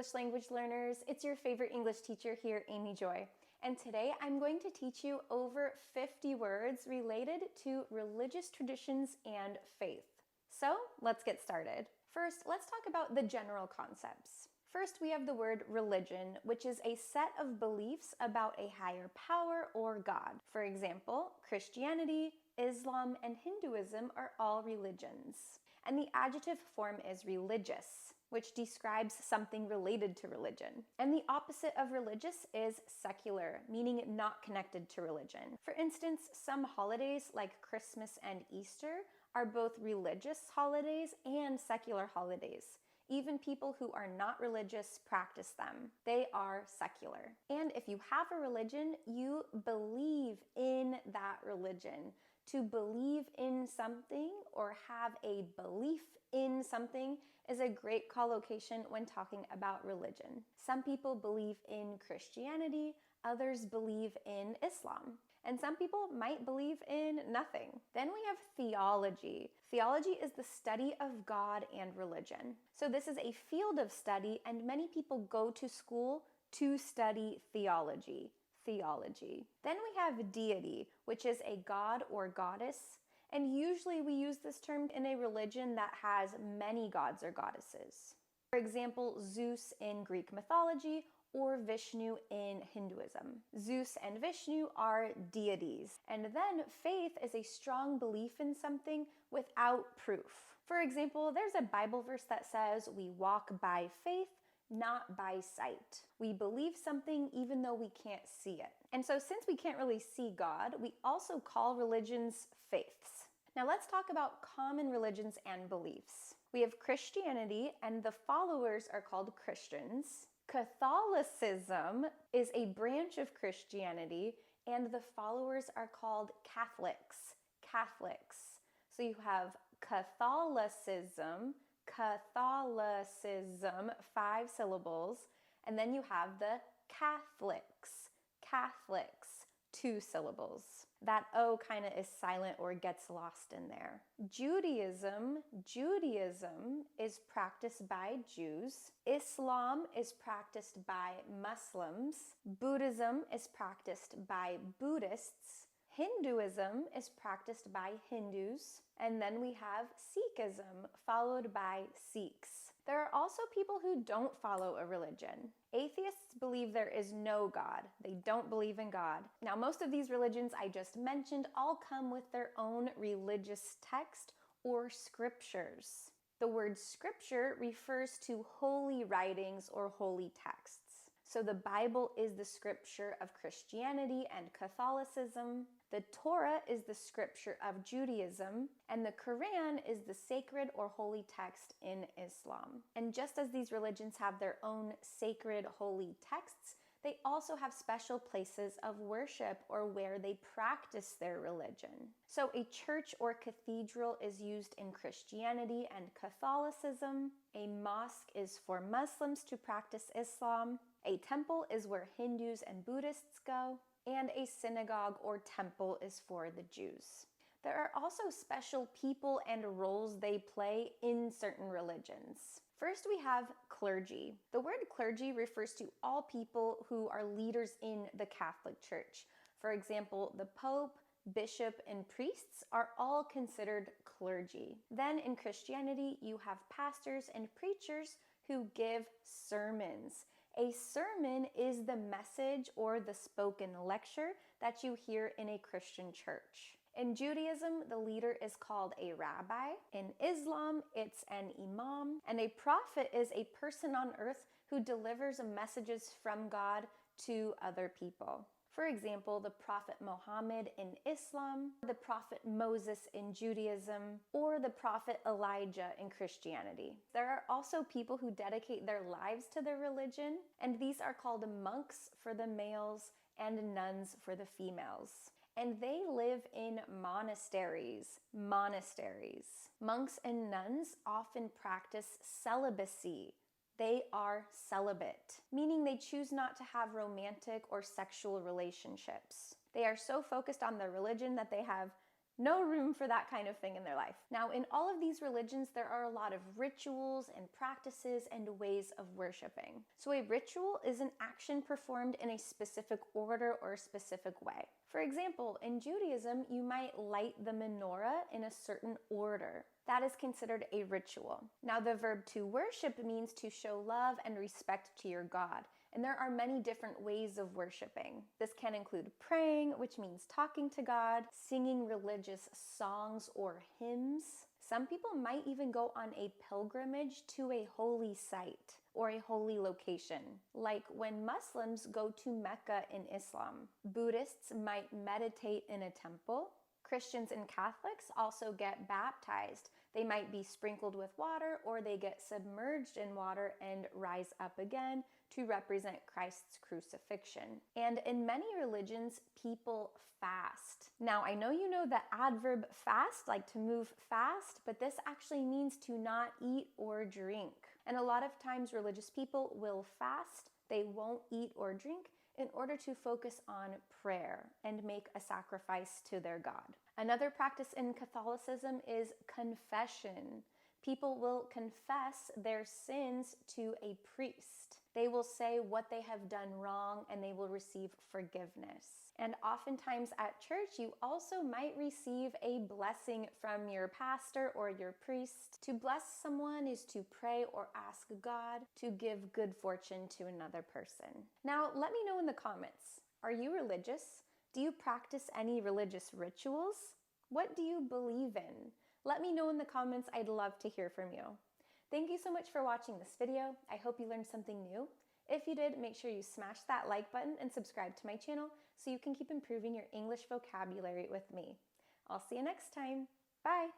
English language learners. It's your favorite English teacher here, Amy Joy. And today I'm going to teach you over 50 words related to religious traditions and faith. So let's get started. First, let's talk about the general concepts. First, we have the word religion, which is a set of beliefs about a higher power or God. For example, Christianity, Islam, and Hinduism are all religions. And the adjective form is religious, which describes something related to religion. And the opposite of religious is secular, meaning not connected to religion. For instance, some holidays like Christmas and Easter are both religious holidays and secular holidays. Even people who are not religious practice them. They are secular. And if you have a religion, you believe in that religion. To believe in something or have a belief in something is a great collocation when talking about religion. Some people believe in Christianity, others believe in Islam. And some people might believe in nothing. Then we have theology. Theology is the study of God and religion. So this is a field of study, and many people go to school to study theology. Then we have deity, which is a god or goddess. And usually we use this term in a religion that has many gods or goddesses. For example, Zeus in Greek mythology, or Vishnu in Hinduism. Zeus and Vishnu are deities. And then faith is a strong belief in something without proof. For example, there's a Bible verse that says, "We walk by faith, not by sight." We believe something even though we can't see it. And so since we can't really see God, we also call religions faiths. Now let's talk about common religions and beliefs. We have Christianity, and the followers are called Christians. Catholicism is a branch of Christianity, and the followers are called Catholics. So you have Catholicism, 5 syllables, and then you have the Catholics, 2 syllables. That O kind of is silent or gets lost in there. Judaism is practiced by Jews. Islam is practiced by Muslims. Buddhism is practiced by Buddhists. Hinduism is practiced by Hindus. And then we have Sikhism, followed by Sikhs. There are also people who don't follow a religion. Atheists believe there is no God. They don't believe in God. Now, most of these religions I just mentioned all come with their own religious text or scriptures. The word scripture refers to holy writings or holy texts. So the Bible is the scripture of Christianity and Catholicism. The Torah is the scripture of Judaism, and the Quran is the sacred or holy text in Islam. And just as these religions have their own sacred holy texts, they also have special places of worship or where they practice their religion. So a church or cathedral is used in Christianity and Catholicism. A mosque is for Muslims to practice Islam. A temple is where Hindus and Buddhists go. And a synagogue or temple is for the Jews. There are also special people and roles they play in certain religions. First, we have clergy. The word clergy refers to all people who are leaders in the Catholic Church. For example, the Pope, bishop, and priests are all considered clergy. Then in Christianity, you have pastors and preachers who give sermons. A sermon is the message or the spoken lecture that you hear in a Christian church. In Judaism, the leader is called a rabbi. In Islam, it's an imam. And a prophet is a person on earth who delivers messages from God to other people. For example, the Prophet Muhammad in Islam, the Prophet Moses in Judaism, or the Prophet Elijah in Christianity. There are also people who dedicate their lives to their religion, and these are called monks for the males and nuns for the females. And they live in monasteries. Monks and nuns often practice celibacy. They are celibate, meaning they choose not to have romantic or sexual relationships. They are so focused on their religion that they have No room for that kind of thing in their life. Now, in all of these religions, there are a lot of rituals and practices and ways of worshiping. So a ritual is an action performed in a specific order or specific way. For example, in Judaism, you might light the menorah in a certain order. That is considered a ritual. Now, the verb to worship means to show love and respect to your God. And there are many different ways of worshiping. This can include praying, which means talking to God, singing religious songs or hymns. Some people might even go on a pilgrimage to a holy site or a holy location, like when Muslims go to Mecca in Islam. Buddhists might meditate in a temple. Christians and Catholics also get baptized. They might be sprinkled with water, or they get submerged in water and rise up again to represent Christ's crucifixion. And in many religions, people fast. Now, I know you know the adverb fast, like to move fast, but this actually means to not eat or drink. And a lot of times religious people will fast, they won't eat or drink in order to focus on prayer and make a sacrifice to their God. Another practice in Catholicism is confession. People will confess their sins to a priest. They will say what they have done wrong and they will receive forgiveness. And oftentimes at church, you also might receive a blessing from your pastor or your priest. To bless someone is to pray or ask God to give good fortune to another person. Now, let me know in the comments, are you religious? Do you practice any religious rituals? What do you believe in? Let me know in the comments. I'd love to hear from you. Thank you so much for watching this video. I hope you learned something new. If you did, make sure you smash that like button and subscribe to my channel so you can keep improving your English vocabulary with me. I'll see you next time. Bye!